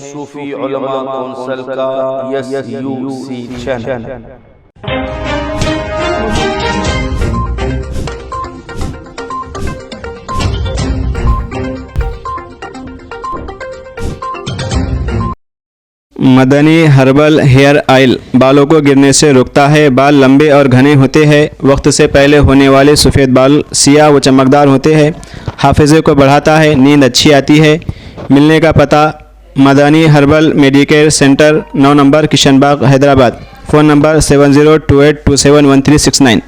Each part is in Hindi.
सूफी उलमा कौंसिल का SUC channel. Madani herbal hair oil बालों को गिरने से रोकता है। बाल लंबे और घने होते हैं। वक्त से पहले होने वाले सफ़ेद बाल सियाह व चमकदार होते हैं। हाफिज़े को बढ़ाता है। नींद अच्छी आती है। मिलने का पता Madani herbal medicare center 9 number Kishanbagh Hyderabad. Phone number 7028271369।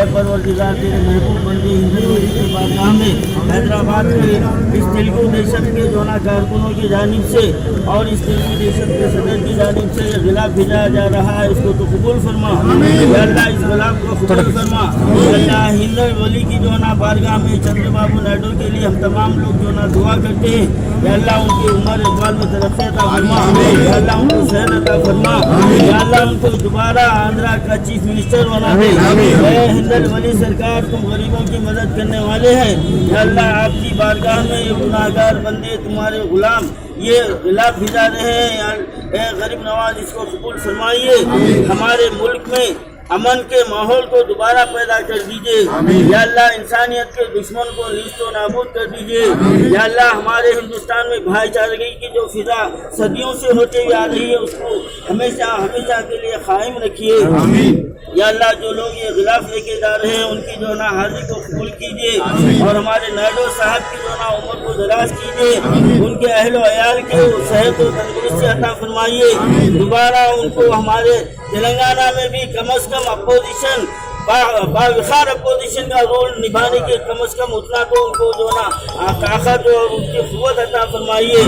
परवरदिगार तेरे महबूब बंदे हिंदू के बारगाह में हैदराबाद के इस तेलुगु देशम के दोनों कारकुनों की जानिब से और इस तेलुगु देशम के सदर की जानिब से ये गिलाफ भेजा जा रहा है, इसको तो कबूल फरमा अल्लाह, इस गिलाफ को कबूल फरमा अल्लाह। हिंदू वली की जो ना बारगाह में चंद्रबाबू नायडू के लिए हम तमाम लोग जो ना दुआ करते हैं, अल्लाह उनकी उम्र इकबाल में तरक्की अता फरमा, अल्लाह उनको सेहत अता फरमा, अल्लाह उनको दोबारा आंध्रा का चीफ मिनिस्टर बना दे। हिंदल वली सरकार तुम गरीबों की मदद करने वाले हैं, अल्लाह आपकी बारगाह में ये गुनाहगार बंदे तुम्हारे गुलाम ये गिलाफ भिजा रहे हैं, गरीब नवाज इसको कबूल फरमाइए। हमारे मुल्क में अमन के माहौल को दोबारा पैदा कर दीजिए या अल्लाह। इंसानियत के दुश्मन को नीस्तो नाबूद कर दीजिए या अल्लाह। हमारे हिंदुस्तान में भाईचारगी की जो फिजा सदियों से होते हुए आ रही है उसको हमेशा हमेशा के लिए कायम रखिए या अल्लाह। जो लोग ये गिलाफ लेके जा रहे हैं उनकी जो ना हाजिर को कबूल कीजिए और हमारे नायडू साहब की जो ना उम्र को दराज कीजिए, उनके अहलो अयाल के सेहत और तंदुरुस्ती अता फरमाइए। दोबारा उनको हमारे तेलंगाना में भी कम अज कम अपोजिशन बाविखार अपोजिशन का रोल निभाने के कम अज कम उतना तो उनको जो ना ताकत और उनकी कुव्वत अता फरमाइए।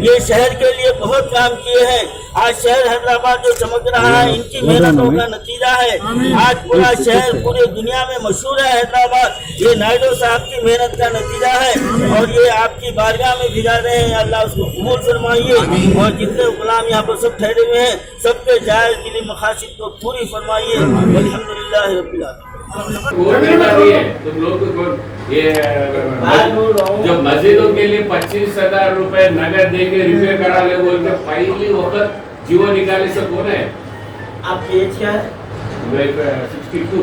ये शहर के लिए बहुत काम किए हैं। आज शहर हैदराबाद जो चमक रहा है इनकी मेहनतों का नतीजा है। आज पूरा शहर पूरे दुनिया में मशहूर है हैदराबाद, ये नायडू साहब की मेहनत का नतीजा है और ये आपकी बारगाह में भिजा रहे हैं, अल्लाह उसको कबूल फरमाइए। और जितने गुलाम यहाँ पर सब ठहरे हुए हैं सबके जायज़ दिली मकासद को पूरी फरमाइए। अल्हम्दुलिल्लाह रब्बिल तुम लोग ये जो मस्जिदों के लिए 25,000 रुपए नगद दे के रिपेयर करा ले बोल के पहली वक्त जीवो निकाले से कौन है? आपकी एज क्या है? 62।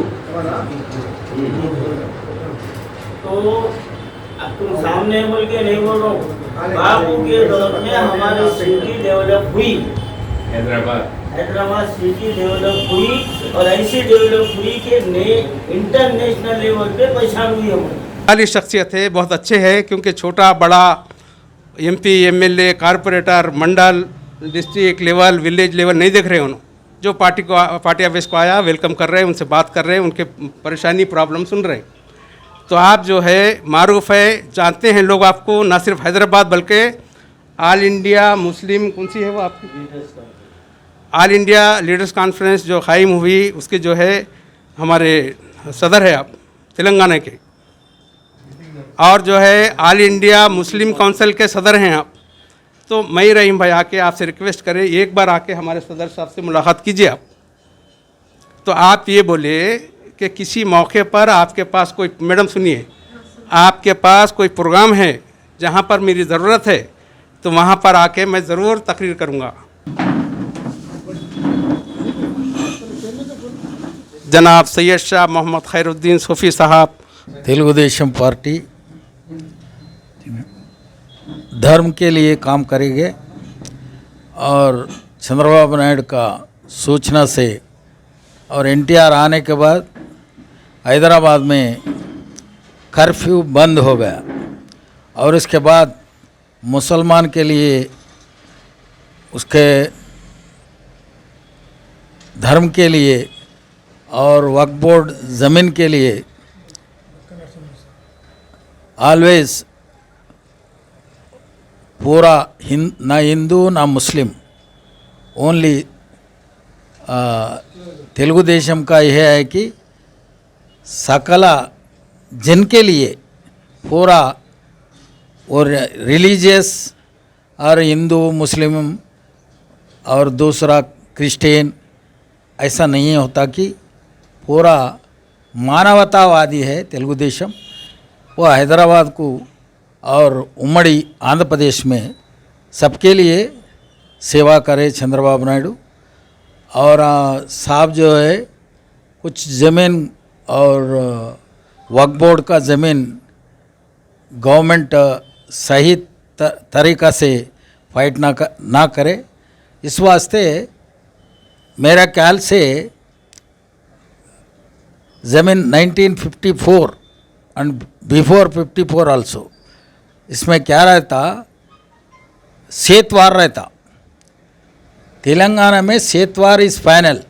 तो अब तुम सामने बोल के नहीं बोल रहा हूँ। बापू के दौर में हमारी सिटी डेवलप हुई, हैदराबाद सिटी डेवलप हुई और ऐसी डेवलप हुई कि इंटरनेशनल लेवल पे पहचान हुई हमारी। वाली शख्सियत है, बहुत अच्छे हैं क्योंकि छोटा बड़ा MP MLA कारपोरेटर मंडल डिस्ट्रिक्ट लेवल विलेज लेवल नहीं देख रहे उन्होंने। जो पार्टी ऑफिस को आया वेलकम कर रहे हैं, उनसे बात कर रहे हैं, उनके परेशानी प्रॉब्लम सुन रहे हैं। तो आप जो है मारूफ है, जानते हैं लोग आपको, ना सिर्फ हैदराबाद बल्कि ऑल इंडिया मुस्लिम कौन सी है वो आपकी ऑल इंडिया लीडर्स कॉन्फ्रेंस जो कायम हुई उसके जो है हमारे सदर है आप तेलंगाना के, और जो है ऑल इंडिया मुस्लिम काउंसिल के सदर हैं आप। तो मैं रहीम भाई आके आपसे रिक्वेस्ट करें एक बार आके हमारे सदर साहब से मुलाकात कीजिए आप। तो आप ये बोले कि किसी मौके पर आपके पास कोई, मैडम सुनिए, आपके पास कोई प्रोग्राम है जहाँ पर मेरी ज़रूरत है तो वहाँ पर आके मैं ज़रूर तकरीर करूँगा। जनाब सैयद शाह मोहम्मद खैरुद्दीन सूफ़ी साहब, तेलुगुदेशम पार्टी धर्म के लिए काम करेंगे और चंद्रबाबू नायडू का सूचना से और NTR आने के बाद हैदराबाद में कर्फ्यू बंद हो गया और इसके बाद मुसलमान के लिए उसके धर्म के लिए और वक्फ बोर्ड ज़मीन के लिए ऑलवेज पूरा ना हिंदू ना मुस्लिम ओनली तेलुगु देशम का यह है कि सकल जिनके लिए पूरा और रिलीजियस और हिंदू मुस्लिम और दूसरा क्रिश्चियन ऐसा नहीं होता कि पूरा मानवतावादी है तेलुगु देशम। वो हैदराबाद को और उम्मड़ी आंध्र प्रदेश में सबके लिए सेवा करे चंद्रबाबू नायडू। और साहब जो है कुछ ज़मीन और वक्फ बोर्ड का ज़मीन गवर्नमेंट सही तरीक़ा से फाइट ना करे, इस वास्ते मेरा ख्याल से ज़मीन 1954 एंड बिफोर 54 आल्सो, इसमें क्या रहता, सेतवार रहता। तेलंगाना में सेतवार इज़ फाइनल।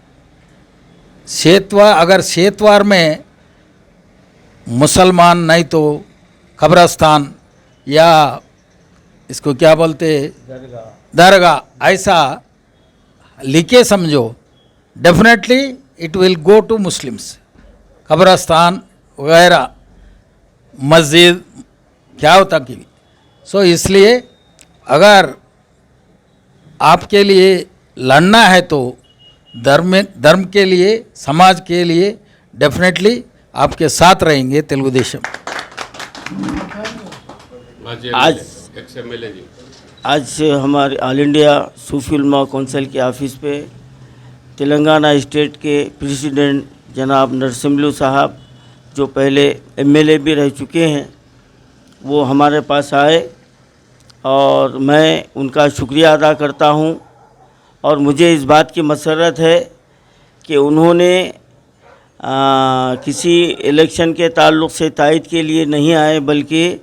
सेतवार, अगर सेतवार में मुसलमान नहीं तो कब्रस्तान या इसको क्या बोलते दरगाह, ऐसा लिखे समझो, definitely it will go to Muslims. कब्रस्तान वगैरह मस्जिद क्या होता कि सो इसलिए अगर आपके लिए लड़ना है तो धर्म के लिए, समाज के लिए डेफिनेटली आपके साथ रहेंगे तेलुगु देशम। आज हमारे ऑल इंडिया सूफी उलमा कौंसिल के ऑफिस पे तेलंगाना स्टेट के प्रेसिडेंट जनाब नरसिम्हलू साहब, जो पहले एमएलए भी रह चुके हैं, वो हमारे पास आए और मैं उनका शुक्रिया अदा करता हूं। और मुझे इस बात की मसरत है कि उन्होंने किसी इलेक्शन के ताल्लुक़ से तायद के लिए नहीं आए, बल्कि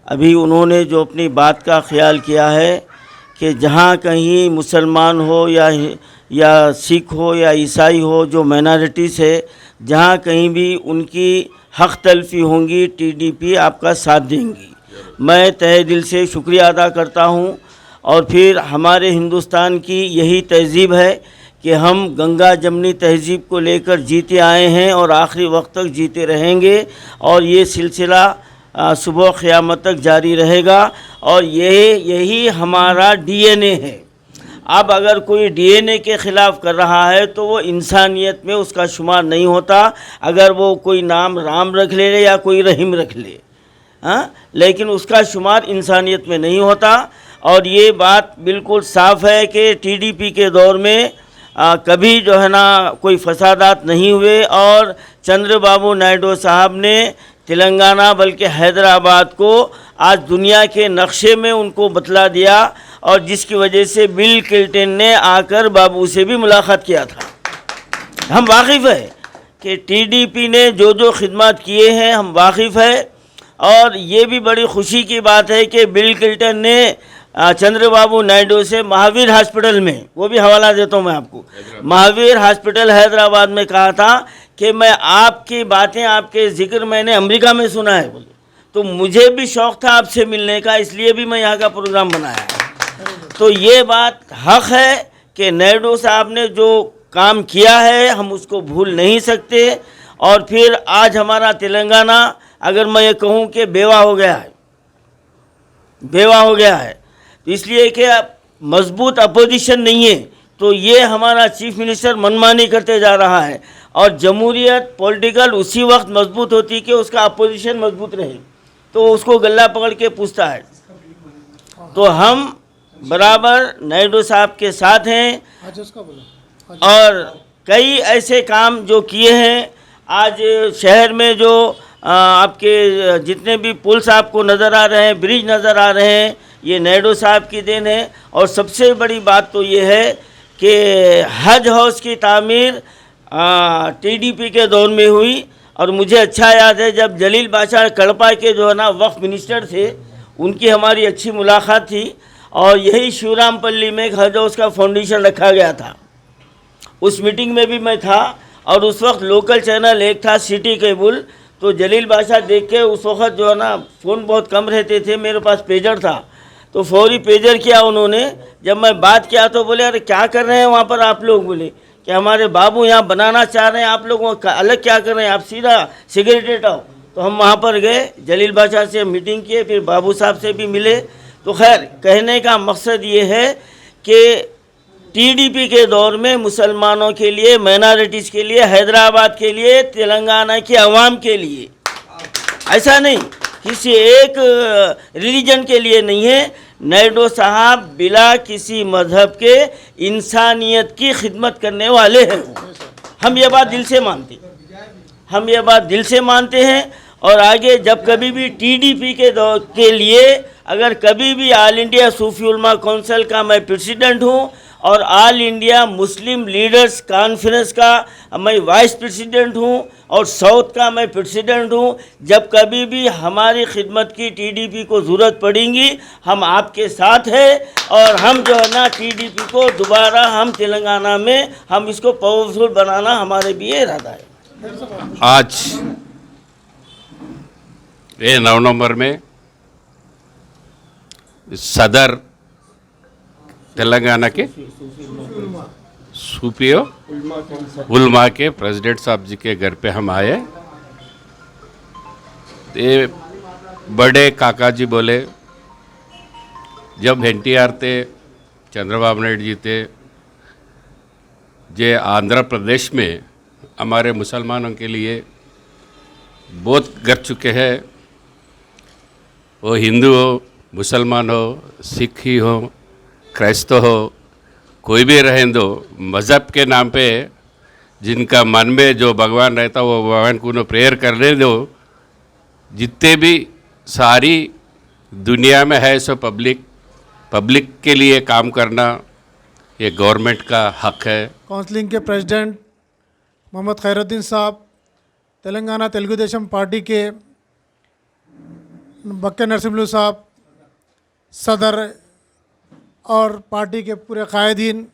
अभी उन्होंने जो अपनी बात का ख्याल किया है कि जहाँ कहीं मुसलमान हो या सिख हो या ईसाई हो, जो माइनॉरिटीज़ है, जहाँ कहीं भी उनकी हक़ तलफ़ी होंगी, टीडीपी आपका साथ देंगी। मैं तहे दिल से शुक्रिया अदा करता हूँ। और फिर हमारे हिंदुस्तान की यही तहज़ीब है कि हम गंगा जमनी तहज़ीब को लेकर जीते आए हैं और आखिरी वक्त तक जीते रहेंगे, और ये सिलसिला सुबह क़यामत तक जारी रहेगा। और यही हमारा डीएनए है। अब अगर कोई डीएनए के ख़िलाफ़ कर रहा है तो वो इंसानियत में उसका शुमार नहीं होता, अगर वो कोई नाम राम रख ले या कोई रहीम रख ले, हाँ, लेकिन उसका शुमार इंसानियत में नहीं होता। और ये बात बिल्कुल साफ़ है कि टीडीपी के दौर में कभी जो है ना कोई फसादात नहीं हुए, और चंद्रबाबू नायडू साहब ने तेलंगाना बल्कि हैदराबाद को आज दुनिया के नक्शे में उनको बतला दिया, और जिसकी वजह से बिल क्लिंटन ने आकर बाबू से भी मुलाकात किया था। हम वाकिफ़ है कि टीडीपी ने जो जो खिदमत किए हैं, हम वाकिफ़ है। और ये भी बड़ी खुशी की बात है कि बिल क्लिंटन ने चंद्रबाबू नायडू से महावीर हॉस्पिटल में, वो भी हवाला देता हूँ मैं आपको, महावीर हॉस्पिटल हैदराबाद में कहा था कि मैं आपकी बातें, आपके ज़िक्र मैंने अमेरिका में सुना है बोले, तो मुझे भी शौक़ था आपसे मिलने का, इसलिए भी मैं यहाँ का प्रोग्राम बनाया है। तो ये बात हक़ है कि नायडू साहब ने जो काम किया है हम उसको भूल नहीं सकते। और फिर आज हमारा तेलंगाना, अगर मैं ये कहूँ कि बेवा हो गया है, बेवा हो गया है, तो इसलिए कि मजबूत अपोजिशन नहीं है, तो ये हमारा चीफ मिनिस्टर मनमानी करते जा रहा है। और जमहूरियत पॉलिटिकल उसी वक्त मजबूत होती कि उसका अपोजिशन मजबूत रहे, तो उसको गला पकड़ के पूछता है। तो हम बराबर नायडू साहब के साथ हैं, और कई ऐसे काम जो किए हैं आज शहर में, जो आपके जितने भी पुल्स आपको नज़र आ रहे हैं, ब्रिज नज़र आ रहे हैं, ये नायडू साहब की देन है। और सबसे बड़ी बात तो ये है कि हज हाउस की तामीर टीडीपी के दौर में हुई। और मुझे अच्छा याद है जब जलील बादशाह कड़पा के जो है ना वक्फ मिनिस्टर थे, उनकी हमारी अच्छी मुलाकात थी, और यही शिवरामपल्ली में एक हज हाउस का फाउंडेशन रखा गया था। उस मीटिंग में भी मैं था, और उस वक्त लोकल चैनल एक था सिटी केबल। तो जलील बादशाह देख के, उस वक्त जो है ना फ़ोन बहुत कम रहते थे, मेरे पास पेजर था, तो फौरी पेजर किया उन्होंने। जब मैं बात किया तो बोले अरे क्या कर रहे हैं वहाँ पर आप लोग, बोले कि हमारे बाबू यहाँ बनाना चाह रहे हैं, आप लोग वहाँ अलग क्या कर रहे हैं, आप सीधा सेक्रेटरीट आओ। तो हम वहाँ पर गए, जलील बादशाह से मीटिंग किए, फिर बाबू साहब से भी मिले। तो खैर कहने का मकसद ये है कि टीडीपी के दौर में मुसलमानों के लिए, माइनॉरिटीज़ के लिए, हैदराबाद के लिए, तेलंगाना की आवाम के लिए, ऐसा नहीं किसी एक रिलीजन के लिए नहीं है। नायडू साहब बिला किसी मजहब के इंसानियत की खिदमत करने वाले हैं। हम ये बात दिल से मानते हैं, हम ये बात दिल से मानते हैं। और आगे जब कभी भी टीडीपी के लिए अगर कभी भी ऑल इंडिया सूफी उलमा काउंसिल का मैं प्रेसिडेंट हूँ और all India Muslim leaders conference का मैं वाइस प्रेसिडेंट हूँ और साउथ का मैं प्रेसिडेंट हूँ, जब कभी भी हमारी खिदमत की टीडीपी को ज़रूरत पड़ेगी हम आपके साथ हैं। और हम जो है ना टीडीपी को दोबारा हम तेलंगाना में हम इसको पावरफुल बनाना हमारे भी इरादा है। आज ये 9 नवंबर में सदर तेलंगाना के सूफी उलमा के प्रेसिडेंट साहब जी के घर पे हम आए। ये बड़े काका जी बोले जब एनटीआर थे, चंद्रबाबू नायडू जी थे, जे आंध्र प्रदेश में हमारे मुसलमानों के लिए बहुत कर चुके हैं। वो हिंदू हो, मुसलमान हो, सिख ही हो, क्राइस्तव हो, कोई भी रहें दो, मज़हब के नाम पे जिनका मन में जो भगवान रहता वो भगवान को उन्हें प्रेयर करने दो। जितने भी सारी दुनिया में है सो पब्लिक के लिए काम करना ये गवर्नमेंट का हक है। काउंसिलिंग के प्रेसिडेंट मोहम्मद खैरुद्दीन साहब, तेलंगाना तेलुगु देशम पार्टी के बक्के नरसिम्हलू साहब, सदर और पार्टी के पूरे कायदीन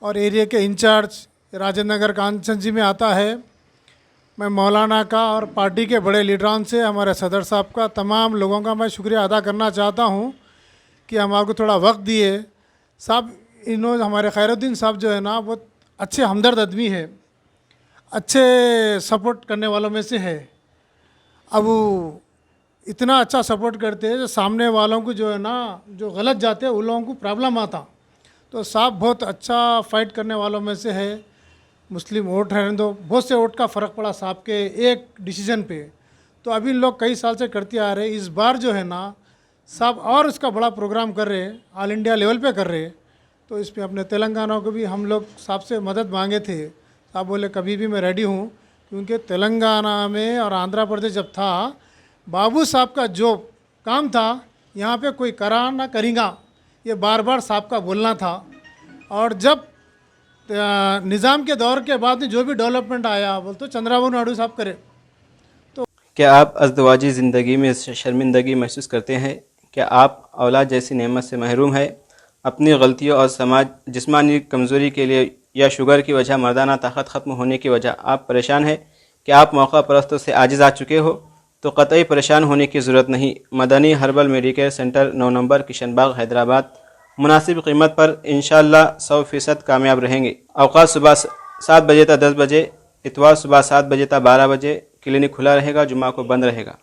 और एरिया के इंचार्ज राजेंद्र नगर कांचनजी में आता है। मैं मौलाना का और पार्टी के बड़े लीडरान से, हमारे सदर साहब का, तमाम लोगों का मैं शुक्रिया अदा करना चाहता हूँ कि हमारे को थोड़ा वक्त दिए। साहब इन्होंने हमारे खैरुद्दीन साहब जो है ना बहुत अच्छे हमदर्द आदमी है, अच्छे सपोर्ट करने वालों में से है। अब वो इतना अच्छा सपोर्ट करते हैं जो सामने वालों को जो है ना जो गलत जाते हैं उन लोगों को प्रॉब्लम आता। तो साहब बहुत अच्छा फाइट करने वालों में से है। मुस्लिम वोट रहने दो, बहुत से वोट का फ़र्क पड़ा साहब के एक डिसीजन पे। तो अभी लोग कई साल से करते आ रहे, इस बार जो है ना साहब और उसका बड़ा प्रोग्राम कर रहे, ऑल इंडिया लेवल पे कर रहे। तो इसमें अपने तेलंगाना को भी हम लोग साहब से मदद मांगे थे। साहब बोले कभी भी मैं रेडी हूँ, क्योंकि तेलंगाना में और आंध्र प्रदेश जब था बाबू साहब का जो काम था यहाँ पे कोई करा ना करेगा, ये बार बार साहब का बोलना था। और जब निज़ाम के दौर के बाद जो भी डेवलपमेंट आया बोल तो चंद्रबाबू नायडू साहब करे। क्या आप अज़दवाजी ज़िंदगी में शर्मिंदगी महसूस करते हैं? क्या आप औलाद जैसी नेमत से महरूम है? अपनी गलतियों और समाज जिस्मानी कमज़ोरी के लिए या शुगर की वजह मर्दाना ताकत ख़त्म होने की वजह आप परेशान है? क्या आप मौका परस्तों से आजिज़ आ चुके हो? तो कतई परेशान होने की ज़रूरत नहीं। Madani herbal medicare center 9 number Kishan Bagh Hyderabad मुनासिब कीमत पर इंशाअल्लाह 100% कामयाब रहेंगे। अवकाश सुबह 7 बजे तक 10 बजे, इतवार सुबह 7 बजे तक 12 बजे क्लिनिक खुला रहेगा, जुम्मा को बंद रहेगा।